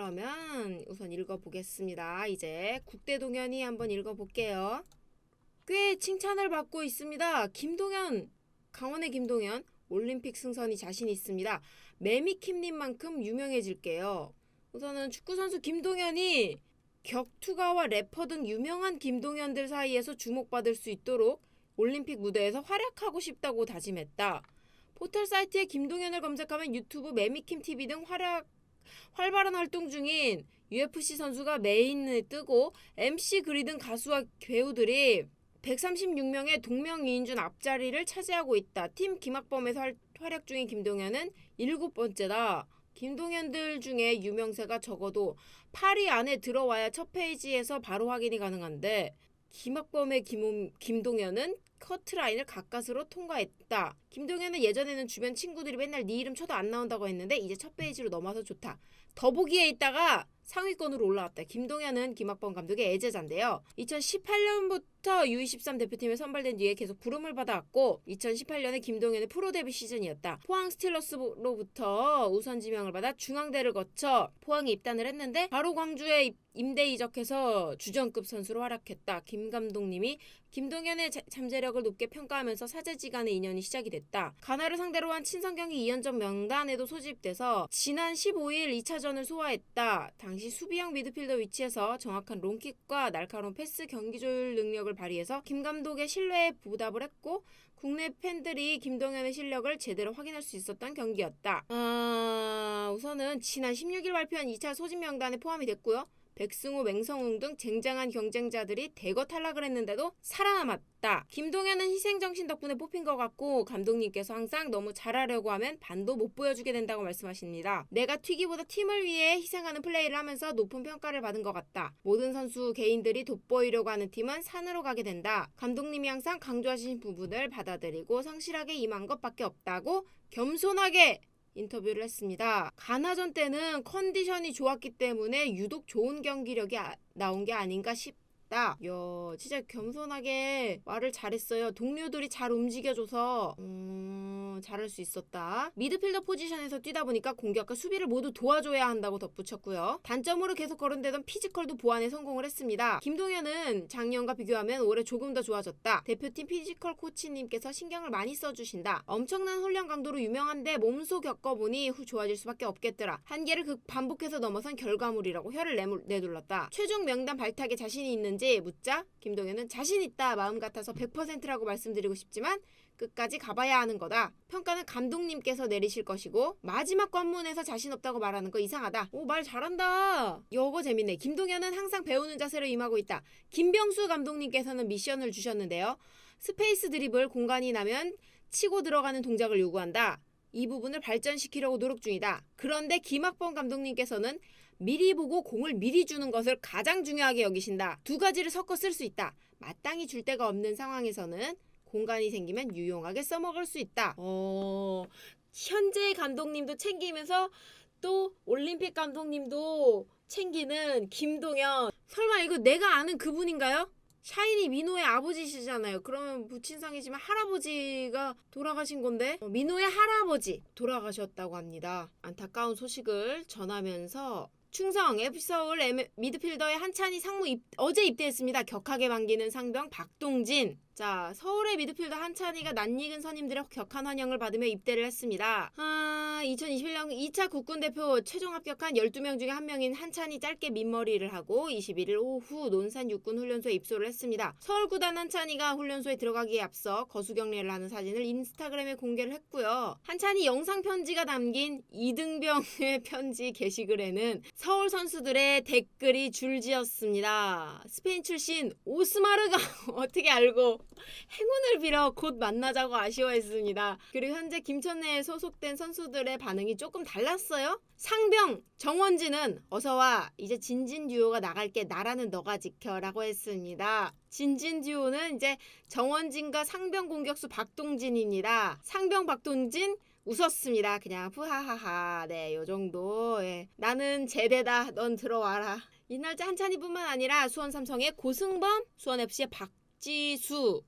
그러면 우선 읽어보겠습니다. 이제 국대 동현이 한번 읽어볼게요. 꽤 칭찬을 받고 있습니다. 김동현, 강원의 김동현, 올림픽 승선이 자신 있습니다. 매미킴님만큼 유명해질게요. 우선은 축구선수 김동현이 격투가와 래퍼 등 유명한 김동현들 사이에서 주목받을 수 있도록 올림픽 무대에서 활약하고 싶다고 다짐했다. 포털 사이트에 김동현을 검색하면 유튜브 매미킴TV 등 활발한 활동 중인 UFC 선수가 메인에 뜨고 MC 그리 등 가수와 배우들이 136명의 동명이인 중 앞자리를 차지하고 있다. 팀 김학범에서 활약 중인 김동현은 7번째다. 김동현들 중에 유명세가 적어도 8위 안에 들어와야 첫 페이지에서 바로 확인이 가능한데 김학범의 김동현은 커트라인을 가까스로 통과했다. 김동현은 예전에는 주변 친구들이 맨날 네 이름 쳐도 안 나온다고 했는데 이제 첫 페이지로 넘어서 좋다. 더보기에 있다가 상위권으로 올라왔다. 김동현은 김학범 감독의 애제자인데요. 2018년부터 U23 대표팀에 선발된 뒤에 계속 부름을 받아왔고 2018년에 김동현의 프로 데뷔 시즌이었다. 포항 스틸러스로부터 우선 지명을 받아 중앙대를 거쳐 포항에 입단을 했는데 바로 광주에 임대 이적해서 주전급 선수로 활약했다. 김 감독님이 김동현의 잠재력을 높게 평가하면서 사제지간의 인연이 시작이 됐다. 가나를 상대로 한 친선 경기 2연전 명단에도 소집돼서 지난 15일 2차전을 소화했다. 당시 수비형 미드필더 위치에서 정확한 롱킥과 날카로운 패스 경기 조율 능력을 발휘해서 김 감독의 신뢰에 보답을 했고 국내 팬들이 김동현의 실력을 제대로 확인할 수 있었던 경기였다. 우선은 지난 16일 발표한 2차 소집 명단에 포함이 됐고요. 백승호, 맹성웅 등 쟁쟁한 경쟁자들이 대거 탈락을 했는데도 살아남았다. 김동현은 희생정신 덕분에 뽑힌 것 같고 감독님께서 항상 너무 잘하려고 하면 반도 못 보여주게 된다고 말씀하십니다. 내가 튀기보다 팀을 위해 희생하는 플레이를 하면서 높은 평가를 받은 것 같다. 모든 선수 개인들이 돋보이려고 하는 팀은 산으로 가게 된다. 감독님이 항상 강조하신 부분을 받아들이고 성실하게 임한 것밖에 없다고 겸손하게 인터뷰를 했습니다. 가나전 때는 컨디션이 좋았기 때문에 유독 좋은 경기력이 나온 게 아닌가 싶다. 진짜 겸손하게 말을 잘했어요. 동료들이 잘 움직여줘서 잘할 수 있었다. 미드필더 포지션에서 뛰다 보니까 공격과 수비를 모두 도와줘야 한다고 덧붙였고요. 단점으로 계속 거론되던 피지컬도 보완에 성공을 했습니다. 김동현은 작년과 비교하면 올해 조금 더 좋아졌다. 대표팀 피지컬 코치님께서 신경을 많이 써주신다. 엄청난 훈련 강도로 유명한데 몸소 겪어보니 좋아질 수밖에 없겠더라. 한계를 반복해서 넘어선 결과물이라고 혀를 내둘렀다. 최종 명단 발탁에 자신이 있는지 묻자 김동현은 자신 있다. 마음 같아서 100%라고 말씀드리고 싶지만 끝까지 가봐야 하는 거다. 평가는 감독님께서 내리실 것이고 마지막 관문에서 자신 없다고 말하는 거 이상하다. 말 잘한다. 이거 재밌네. 김동현은 항상 배우는 자세로 임하고 있다. 김병수 감독님께서는 미션을 주셨는데요. 스페이스 드리블 공간이 나면 치고 들어가는 동작을 요구한다. 이 부분을 발전시키려고 노력 중이다. 그런데 김학범 감독님께서는 미리 보고 공을 미리 주는 것을 가장 중요하게 여기신다. 두 가지를 섞어 쓸 수 있다. 마땅히 줄 데가 없는 상황에서는 공간이 생기면 유용하게 써먹을 수 있다. 현재 감독님도 챙기면서 또 올림픽 감독님도 챙기는 김동현. 설마 이거 내가 아는 그분인가요? 샤이니 민호의 아버지시잖아요. 그러면 부친상이지만 할아버지가 돌아가신 건데 민호의 할아버지 돌아가셨다고 합니다. 안타까운 소식을 전하면서 충성 FC서울 미드필더의 한찬이 상무 어제 입대했습니다. 격하게 반기는 상병 박동진. 자, 서울의 미드필더 한찬이가 낯익은 선임들의 격한 환영을 받으며 입대를 했습니다. 2021년 2차 국군 대표 최종 합격한 12명 중에 한 명인 한찬이 짧게 민머리를 하고 21일 오후 논산 육군 훈련소에 입소를 했습니다. 서울 구단 한찬이가 훈련소에 들어가기에 앞서 거수경례를 하는 사진을 인스타그램에 공개를 했고요. 한찬이 영상 편지가 담긴 이등병의 편지 게시글에는 서울 선수들의 댓글이 줄지었습니다. 스페인 출신 오스마르가 어떻게 알고 행운을 빌어 곧 만나자고 아쉬워했습니다. 그리고 현재 김천내에 소속된 선수들의 반응이 조금 달랐어요. 상병 정원진은 어서와 이제 진진 듀오가 나갈게 나라는 너가 지켜라고 했습니다. 진진 듀오는 이제 정원진과 상병 공격수 박동진입니다. 상병 박동진 웃었습니다. 그냥 푸하하하. 네, 요정도. 나는 제대다. 넌 들어와라. 이날자 한찬이뿐만 아니라 수원 삼성의 고승범, 수원 FC의 박지수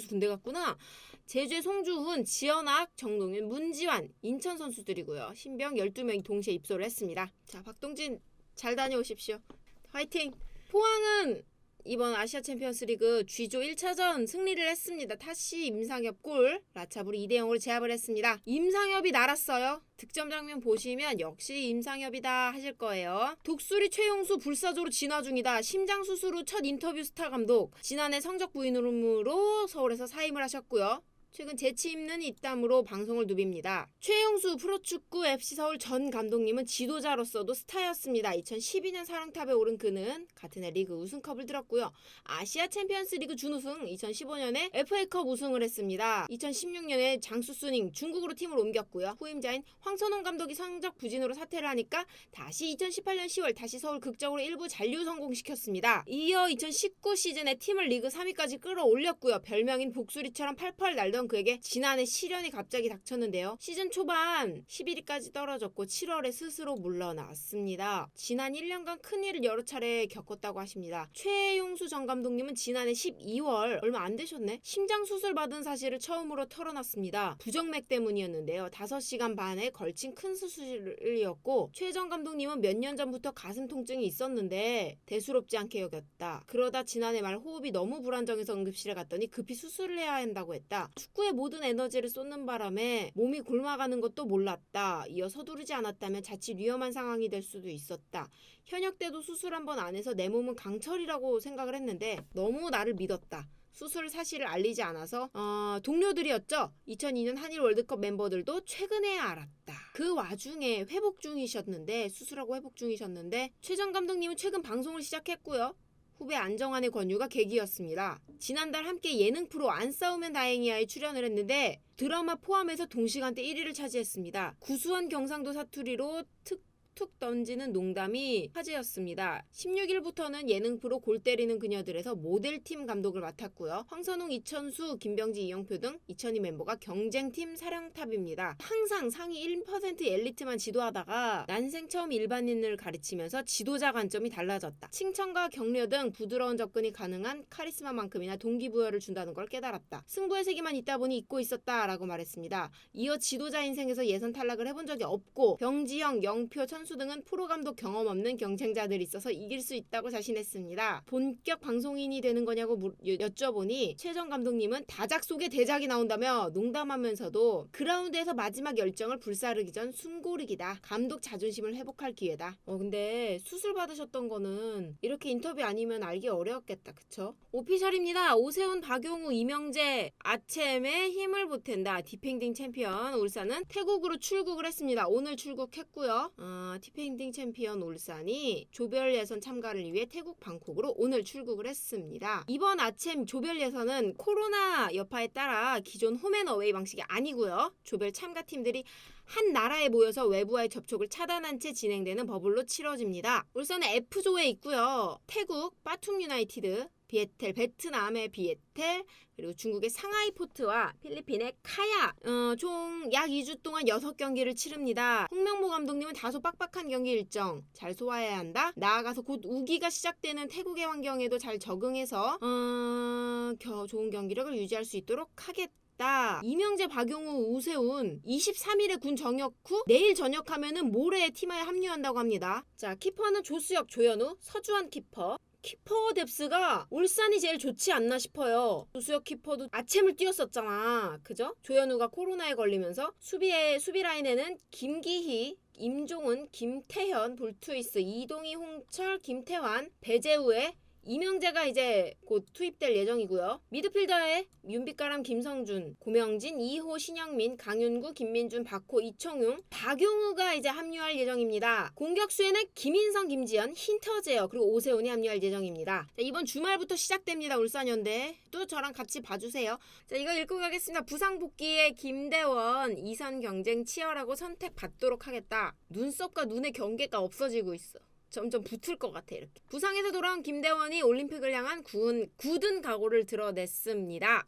군대 갔구나. 제주의 송주훈, 지연학, 정동윤, 문지환, 인천 선수들이고요. 신병 12명이 동시에 입소를 했습니다. 자, 박동진 잘 다녀오십시오. 화이팅! 포항은 이번 아시아 챔피언스 리그 G조 1차전 승리를 했습니다. 타시 임상엽 골, 라차불이 2대0으로 제압을 했습니다. 임상엽이 날았어요. 득점 장면 보시면 역시 임상엽이다 하실 거예요. 독수리 최용수 불사조로 진화 중이다. 심장 수술 후 첫 인터뷰 스타 감독. 지난해 성적 부인으로 서울에서 사임을 하셨고요. 최근 재치 있는 입담으로 방송을 누빕니다. 최용수 프로축구 FC 서울 전 감독님은 지도자로서도 스타였습니다. 2012년 사령탑에 오른 그는 같은 해 리그 우승컵을 들었고요. 아시아 챔피언스 리그 준우승, 2015년에 FA컵 우승을 했습니다. 2016년에 장수수닝 중국으로 팀을 옮겼고요. 후임자인 황선홍 감독이 성적 부진으로 사퇴를 하니까 다시 2018년 10월 다시 서울 극적으로 일부 잔류 성공시켰습니다. 이어 2019 시즌에 팀을 리그 3위까지 끌어올렸고요. 별명인 복수리처럼 팔팔 날던 그에게 지난해 시련이 갑자기 닥쳤는데요. 시즌 초반 11위까지 떨어졌고 7월에 스스로 물러났습니다. 지난 1년간 큰일을 여러 차례 겪었다고 하십니다. 최용수 전 감독님은 지난해 12월 얼마 안 되셨네. 심장 수술 받은 사실을 처음으로 털어놨습니다. 부정맥 때문이었는데요. 5시간 반에 걸친 큰 수술이었고 최 전 감독님은 몇 년 전부터 가슴 통증이 있었는데 대수롭지 않게 여겼다. 그러다 지난해 말 호흡이 너무 불안정해서 응급실에 갔더니 급히 수술을 해야 한다고 했다. 축구에 모든 에너지를 쏟는 바람에 몸이 곪아가는 것도 몰랐다. 이어 서두르지 않았다면 자칫 위험한 상황이 될 수도 있었다. 현역 때도 수술 한 번 안 해서 내 몸은 강철이라고 생각을 했는데 너무 나를 믿었다. 수술 사실을 알리지 않아서 동료들이었죠. 2002년 한일 월드컵 멤버들도 최근에야 알았다. 그 와중에 수술하고 회복 중이셨는데 최 전 감독님은 최근 방송을 시작했고요. 후배 안정환의 권유가 계기였습니다. 지난달 함께 예능 프로 안 싸우면 다행이야에 출연을 했는데 드라마 포함해서 동시간대 1위를 차지했습니다. 구수한 경상도 사투리로 툭 던지는 농담이 화제였습니다. 16일부터는 예능 프로 골 때리는 그녀들에서 모델팀 감독을 맡았고요. 황선홍, 이천수, 김병지, 이영표 등 2002 멤버가 경쟁팀 사령탑입니다. 항상 상위 1% 엘리트만 지도하다가 난생 처음 일반인을 가르치면서 지도자 관점이 달라졌다. 칭찬과 격려 등 부드러운 접근이 가능한 카리스마만큼이나 동기부여를 준다는 걸 깨달았다. 승부의 세계만 있다 보니 잊고 있었다라고 말했습니다. 이어 지도자 인생에서 예선 탈락을 해본 적이 없고 병지형, 영표, 천수 등은 프로감독 경험 없는 경쟁자들이 있어서 이길 수 있다고 자신했습니다. 본격 방송인이 되는 거냐고 여쭤보니 최 전 감독님은 다작 속에 대작이 나온다며 농담하면서도 그라운드에서 마지막 열정을 불사르기 전 숨고르기다. 감독 자존심을 회복할 기회다. 근데 수술 받으셨던 거는 이렇게 인터뷰 아니면 알기 어려웠겠다. 그쵸? 오피셜입니다. 오세훈, 박용우, 이명재, 아챔에 힘을 보탠다. 디펜딩 챔피언 울산은 태국으로 출국을 했습니다. 오늘 출국했고요. 디펜딩 챔피언 울산이 조별 예선 참가를 위해 태국 방콕으로 오늘 출국을 했습니다. 이번 아챔 조별 예선은 코로나 여파에 따라 기존 홈앤어웨이 방식이 아니고요. 조별 참가팀들이 한 나라에 모여서 외부와의 접촉을 차단한 채 진행되는 버블로 치러집니다. 울산은 F조에 있고요. 태국 빠툼 유나이티드, 비에텔, 베트남의 비에텔, 그리고 중국의 상하이 포트와 필리핀의 카야 총 약 2주 동안 6경기를 치릅니다. 홍명보 감독님은 다소 빡빡한 경기 일정 잘 소화해야 한다. 나아가서 곧 우기가 시작되는 태국의 환경에도 잘 적응해서 좋은 경기력을 유지할 수 있도록 하겠다. 이명재, 박용우, 오세훈 23일에 군 정역 후 내일 전역하면은 모레 팀에 합류한다고 합니다. 자, 키퍼는 조수혁, 조현우, 서주환 키퍼. 키퍼 뎁스가 울산이 제일 좋지 않나 싶어요. 조수혁 키퍼도 아챔을 뛰었었잖아. 그죠? 조현우가 코로나에 걸리면서 수비 라인에는 김기희, 임종은, 김태현, 볼투이스, 이동희, 홍철, 김태환, 배재우의 이명재가 이제 곧 투입될 예정이고요. 미드필더에 윤빛가람, 김성준, 고명진, 이호, 신영민, 강윤구, 김민준, 박호, 이청용, 박용우가 이제 합류할 예정입니다. 공격수에는 김인성, 김지현, 힌터제어 그리고 오세훈이 합류할 예정입니다. 자, 이번 주말부터 시작됩니다. 울산현대. 또 저랑 같이 봐주세요. 자, 이거 읽고 가겠습니다. 부상 복귀에 김대원, 이선 경쟁 치열하고 선택받도록 하겠다. 눈썹과 눈의 경계가 없어지고 있어. 점점 붙을 것 같아. 이렇게 부상에서 돌아온 김대원이 올림픽을 향한 굳은 각오를 드러냈습니다.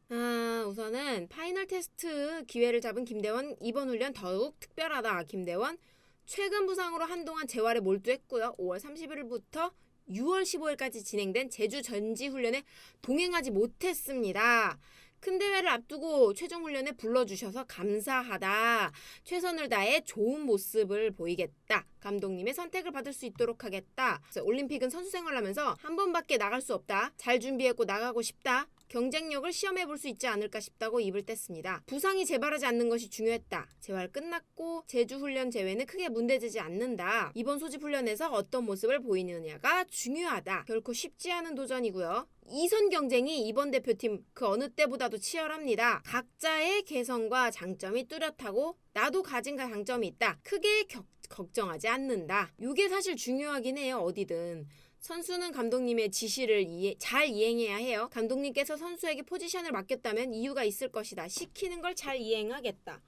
우선은 파이널 테스트 기회를 잡은 김대원, 이번 훈련 더욱 특별하다. 김대원 최근 부상으로 한동안 재활에 몰두했고요. 5월 30일부터 6월 15일까지 진행된 제주 전지훈련에 동행하지 못했습니다. 큰 대회를 앞두고 최종 훈련에 불러주셔서 감사하다. 최선을 다해 좋은 모습을 보이겠다. 감독님의 선택을 받을 수 있도록 하겠다. 올림픽은 선수 생활하면서 한 번밖에 나갈 수 없다. 잘 준비했고 나가고 싶다. 경쟁력을 시험해 볼 수 있지 않을까 싶다고 입을 뗐습니다. 부상이 재발하지 않는 것이 중요했다. 재활 끝났고 제주 훈련 제외는 크게 문제되지 않는다. 이번 소집 훈련에서 어떤 모습을 보이느냐가 중요하다. 결코 쉽지 않은 도전이고요. 이선 경쟁이 이번 대표팀 그 어느 때보다도 치열합니다. 각자의 개성과 장점이 뚜렷하고 나도 가진 장점이 있다. 크게 걱정하지 않는다. 이게 사실 중요하긴 해요. 어디든. 선수는 감독님의 지시를 잘 이행해야 해요. 감독님께서 선수에게 포지션을 맡겼다면 이유가 있을 것이다. 시키는 걸 잘 이행하겠다.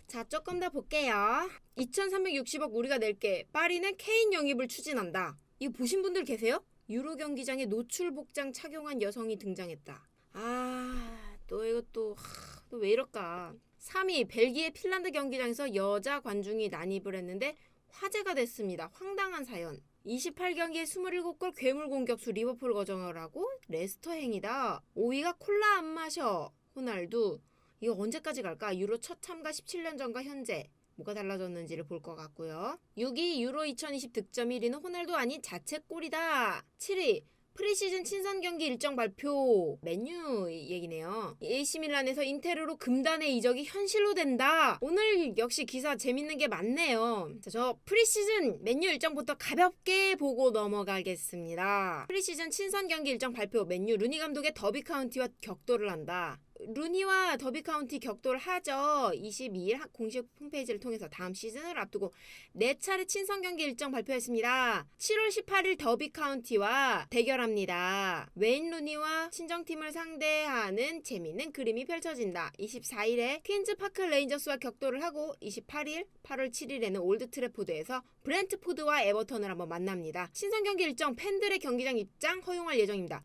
자, 조금 더 볼게요. 2360억 우리가 낼게. 파리는 케인 영입을 추진한다. 이거 보신 분들 계세요? 유로 경기장에 노출 복장 착용한 여성이 등장했다. 또 이것도 또 왜 이럴까. 3위 벨기에 핀란드 경기장에서 여자 관중이 난입을 했는데 화제가 됐습니다. 황당한 사연. 28경기에 27골 괴물 공격수 리버풀 거정을 하고 레스터 행위다. 5위가 콜라 안 마셔. 호날두. 이거 언제까지 갈까? 유로 첫 참가 17년 전과 현재. 뭐가 달라졌는지를 볼 것 같고요. 6위 유로 2020 득점 1위는 호날두 아닌 자책골이다. 7위 프리시즌 친선 경기 일정 발표. 맨유 얘기네요. AC밀란에서 인테르로 금단의 이적이 현실로 된다. 오늘 역시 기사 재밌는 게 많네요. 자, 저 프리시즌 맨유 일정부터 가볍게 보고 넘어가겠습니다. 프리시즌 친선 경기 일정 발표. 맨유 루니 감독의 더비 카운티와 격돌을 한다. 루니와 더비 카운티 격돌을 하죠. 22일 공식 홈페이지를 통해서 다음 시즌을 앞두고 4차례 친선 경기 일정 발표했습니다. 7월 18일 더비 카운티와 대결합니다. 웨인 루니와 친정팀을 상대하는 재미있는 그림이 펼쳐진다. 24일에 퀸즈 파크 레인저스와 격돌을 하고 28일, 8월 7일에는 올드 트래포드에서 브렌트포드와 에버턴을 한번 만납니다. 친선 경기 일정 팬들의 경기장 입장 허용할 예정입니다.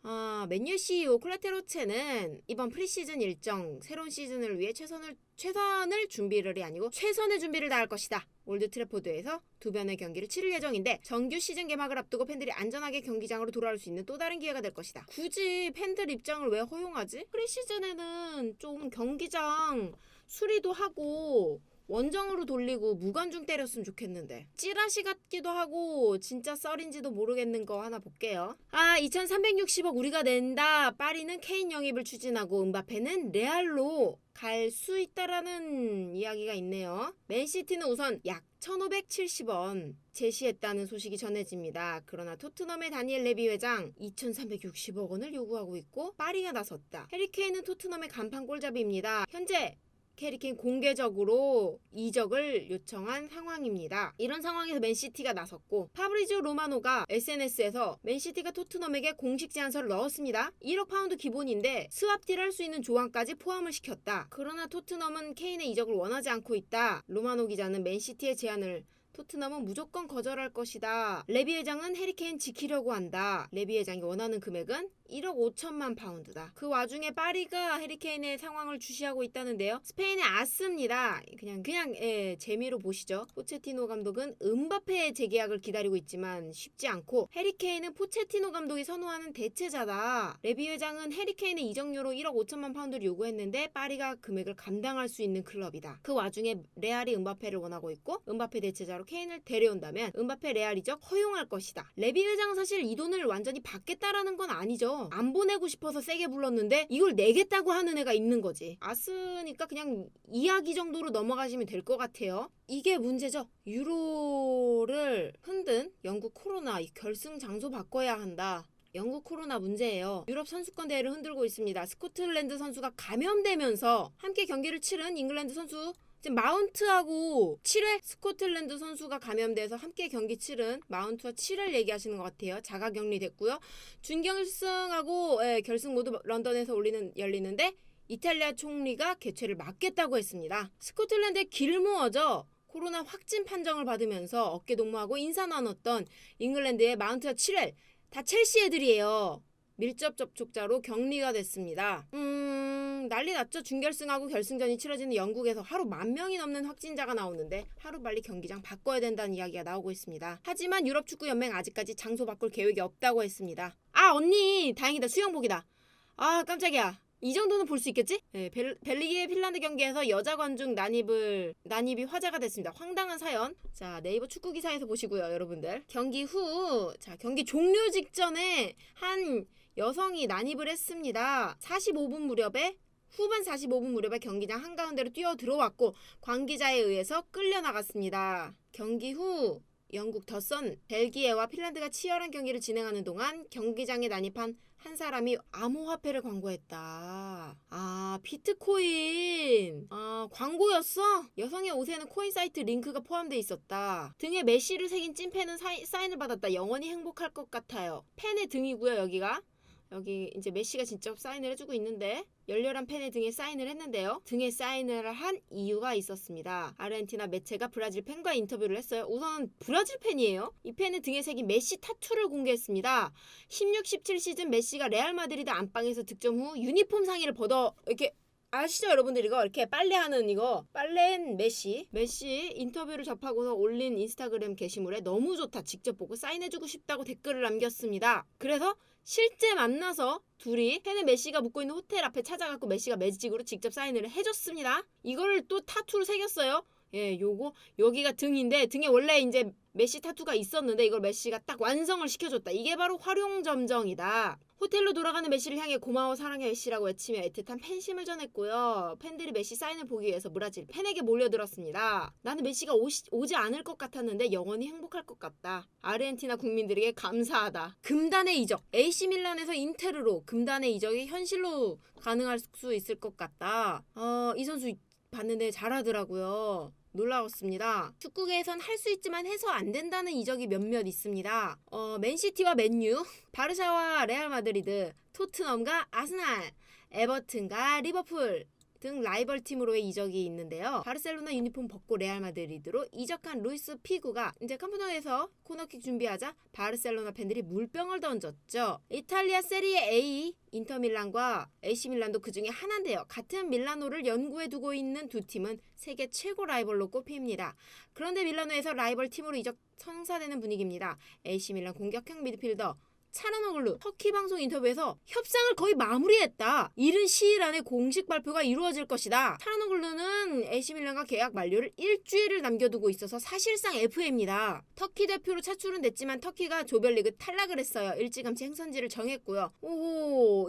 맨유 CEO 콜라테로체는 이번 프리시즌 일정 새로운 시즌을 위해 최선의 준비를이 아니고 최선의 준비를 다할 것이다. 올드 트래포드에서 두 변의 경기를 치를 예정인데 정규 시즌 개막을 앞두고 팬들이 안전하게 경기장으로 돌아올 수 있는 또 다른 기회가 될 것이다. 굳이 팬들 입장을 왜 허용하지? 프리시즌에는 좀 경기장 수리도 하고 원정으로 돌리고 무관중 때렸으면 좋겠는데 찌라시 같기도 하고 진짜 썰인지도 모르겠는 거 하나 볼게요. 2360억 우리가 낸다. 파리는 케인 영입을 추진하고 음바페는 레알로 갈 수 있다라는 이야기가 있네요. 맨시티는 우선 약 1570원 제시했다는 소식이 전해집니다. 그러나 토트넘의 다니엘 레비 회장 2360억 원을 요구하고 있고 파리가 나섰다. 해리케인은 토트넘의 간판 골잡이입니다. 현재 해리케인 공개적으로 이적을 요청한 상황입니다. 이런 상황에서 맨시티가 나섰고 파브리지오 로마노가 SNS에서 맨시티가 토트넘에게 공식 제안서를 넣었습니다. 1억 파운드 기본인데 스왑딜 할 수 있는 조항까지 포함을 시켰다. 그러나 토트넘은 케인의 이적을 원하지 않고 있다. 로마노 기자는 맨시티의 제안을 토트넘은 무조건 거절할 것이다. 레비 회장은 해리케인 지키려고 한다. 레비 회장이 원하는 금액은 1억 5천만 파운드다. 그 와중에 파리가 해리케인의 상황을 주시하고 있다는데요. 스페인의 아스입니다. 그냥 재미로 보시죠. 포체티노 감독은 음바페의 재계약을 기다리고 있지만 쉽지 않고 해리케인은 포체티노 감독이 선호하는 대체자다. 레비 회장은 해리케인의 이적료로 1억 5천만 파운드를 요구했는데 파리가 금액을 감당할 수 있는 클럽이다. 그 와중에 레알이 음바페를 원하고 있고 음바페 대체자로 케인을 데려온다면 음바페 레알 이적 허용할 것이다. 레비 회장은 사실 이 돈을 완전히 받겠다라는 건 아니죠. 안 보내고 싶어서 세게 불렀는데 이걸 내겠다고 하는 애가 있는 거지. 아스니까 그냥 이야기 정도로 넘어가시면 될 것 같아요. 이게 문제죠. 유로를 흔든 영국 코로나 결승 장소 바꿔야 한다. 영국 코로나 문제예요. 유럽 선수권 대회를 흔들고 있습니다. 스코틀랜드 선수가 감염되면서 함께 경기를 치른 잉글랜드 선수 지금 마운트하고 7회 스코틀랜드 선수가 감염돼서 함께 경기 치른 마운트와 7회 얘기하시는 것 같아요. 자가격리 됐고요. 준결승하고 결승 모두 런던에서 열리는데 이탈리아 총리가 개최를 막겠다고 했습니다. 스코틀랜드의 길모어죠. 코로나 확진 판정을 받으면서 어깨 동무하고 인사 나눴던 잉글랜드의 마운트와 7회 다 첼시 애들이에요. 밀접 접촉자로 격리가 됐습니다. 난리 났죠. 준결승하고 결승전이 치러지는 영국에서 하루 10,000명이 넘는 확진자가 나오는데 하루빨리 경기장 바꿔야 된다는 이야기가 나오고 있습니다. 하지만 유럽축구연맹 아직까지 장소 바꿀 계획이 없다고 했습니다. 언니 다행이다. 수영복이다. 깜짝이야. 이 정도는 볼 수 있겠지? 네, 벨기에 핀란드 경기에서 여자 관중 난입이 화제가 됐습니다. 황당한 사연. 자, 네이버 축구 기사에서 보시고요, 여러분들. 경기 후, 자, 경기 종료 직전에 한 여성이 난입을 했습니다. 후반 45분 무렵에 경기장 한가운데로 뛰어 들어왔고 관계자에 의해서 끌려 나갔습니다. 경기 후 영국 더선 벨기에와 핀란드가 치열한 경기를 진행하는 동안 경기장에 난입한 한 사람이 암호화폐를 광고했다. 아, 비트코인. 아, 광고였어? 여성의 옷에는 코인 사이트 링크가 포함되어 있었다. 등에 메시를 새긴 찐팬은 사인을 받았다. 영원히 행복할 것 같아요. 팬의 등이고요, 여기가. 여기 이제 메시가 직접 사인을 해주고 있는데 열렬한 팬의 등에 사인을 했는데요. 등에 사인을 한 이유가 있었습니다. 아르헨티나 매체가 브라질 팬과 인터뷰를 했어요. 우선 브라질 팬이에요. 이 팬의 등에 새긴 메시 타투를 공개했습니다. 16-17 시즌 메시가 레알 마드리드 안방에서 득점 후 유니폼 상의를 벗어 이렇게 아시죠 여러분들 이거 이렇게 빨래하는 이거 빨래한 메시 인터뷰를 접하고서 올린 인스타그램 게시물에 너무 좋다 직접 보고 사인해주고 싶다고 댓글을 남겼습니다. 그래서 실제 만나서 둘이 팬의 메시가 묵고 있는 호텔 앞에 찾아가고 메시가 매직으로 직접 사인을 해줬습니다. 이거를 또 타투로 새겼어요. 예, 요거 여기가 등인데 등에 원래 이제 메시 타투가 있었는데 이걸 메시가 딱 완성을 시켜줬다. 이게 바로 활용점정이다. 호텔로 돌아가는 메시를 향해 고마워 사랑해 메시라고 외치며 애틋한 팬심을 전했고요. 팬들이 메시 사인을 보기 위해서 브라질 팬에게 몰려들었습니다. 나는 메시가 오지 않을 것 같았는데 영원히 행복할 것 같다. 아르헨티나 국민들에게 감사하다. 금단의 이적. AC 밀란에서 인테르로 금단의 이적이 현실로 가능할 수 있을 것 같다. 이 선수 봤는데 잘하더라고요. 놀라웠습니다. 축구계에선 할 수 있지만 해서 안 된다는 이적이 몇몇 있습니다. 맨시티와 맨유, 바르샤와 레알 마드리드, 토트넘과 아스날, 에버튼과 리버풀 등 라이벌 팀으로의 이적이 있는데요. 바르셀로나 유니폼 벗고 레알 마드리드로 이적한 루이스 피구가 이제 캄프노에서 코너킥 준비하자 바르셀로나 팬들이 물병을 던졌죠. 이탈리아 세리에 A 인터밀란과 AC밀란도 그 중에 하나인데요. 같은 밀라노를 연구해 두고 있는 두 팀은 세계 최고 라이벌로 꼽힙니다. 그런데 밀라노에서 라이벌 팀으로 이적 성사되는 분위기입니다. AC밀란 공격형 미드필더 차라노글루 터키 방송 인터뷰에서 협상을 거의 마무리했다. 이른 시일 안에 공식 발표가 이루어질 것이다. 차라노글루는 AC밀란과 계약 만료를 일주일을 남겨두고 있어서 사실상 FA입니다. 터키 대표로 차출은 됐지만 터키가 조별리그 탈락을 했어요. 일찌감치 행선지를 정했고요.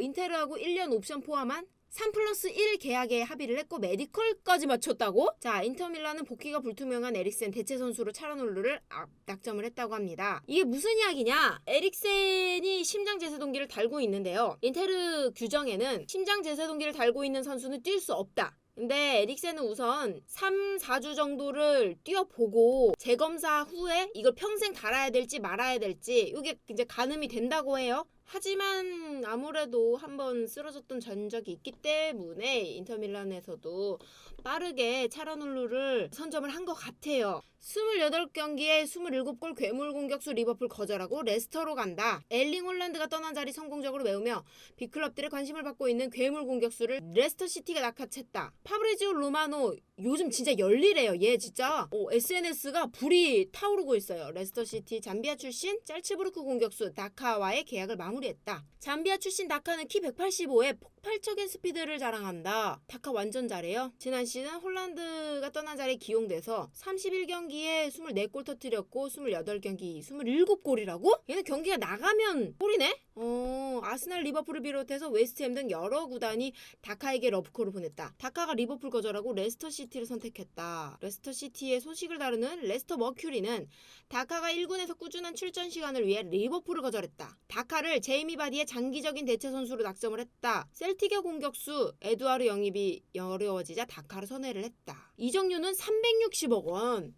인테르하고 1년 옵션 포함한 3+1 계약에 합의를 했고 메디컬까지 맞췄다고? 자, 인터밀란은 복귀가 불투명한 에릭센 대체 선수로 차라놀루를 낙점을 했다고 합니다. 이게 무슨 이야기냐? 에릭센이 심장제세동기를 달고 있는데요. 인테르 규정에는 심장제세동기를 달고 있는 선수는 뛸 수 없다. 근데 에릭센은 우선 3-4주 정도를 뛰어보고 재검사 후에 이걸 평생 달아야 될지 말아야 될지 이게 이제 가늠이 된다고 해요. 하지만 아무래도 한번 쓰러졌던 전적이 있기 때문에 인터밀란에서도 빠르게 차라놀루를 선점을 한 것 같아요. 28경기에 27골 괴물 공격수 리버풀 거절하고 레스터로 간다. 엘링 홀란드가 떠난 자리 성공적으로 메우며 빅클럽들의 관심을 받고 있는 괴물 공격수를 레스터 시티가 낚아챘다. 파브리지오 로마노 요즘 진짜 열일해요. 얘 진짜 SNS가 불이 타오르고 있어요. 레스터 시티 잠비아 출신 짤츠부르크 공격수 다카와의 계약을 마무리했다. 잠비아 출신 다카는 키 185에 폭발적인 스피드를 자랑한다. 다카 완전 잘해요. 지난 시즌 홀란드가 떠난 자리에 기용돼서 31경기에 24골 터뜨렸고 28경기 27골이라고? 얘는 경기가 나가면 골이네? 아스날 리버풀을 비롯해서 웨스트햄 등 여러 구단이 다카에게 러브콜을 보냈다. 다카가 리버풀 거절하고 레스터 시티를 선택했다. 레스터 시티의 소식을 다루는 레스터 머큐리는 다카가 1군에서 꾸준한 출전 시간을 위해 리버풀을 거절했다. 다카를 제이미 바디의 장기적인 대체 선수로 낙점을 했다. 셀틱의 공격수 에두아르 영입이 어려워지자 다카를 선회를 했다. 이적료는 360억 원.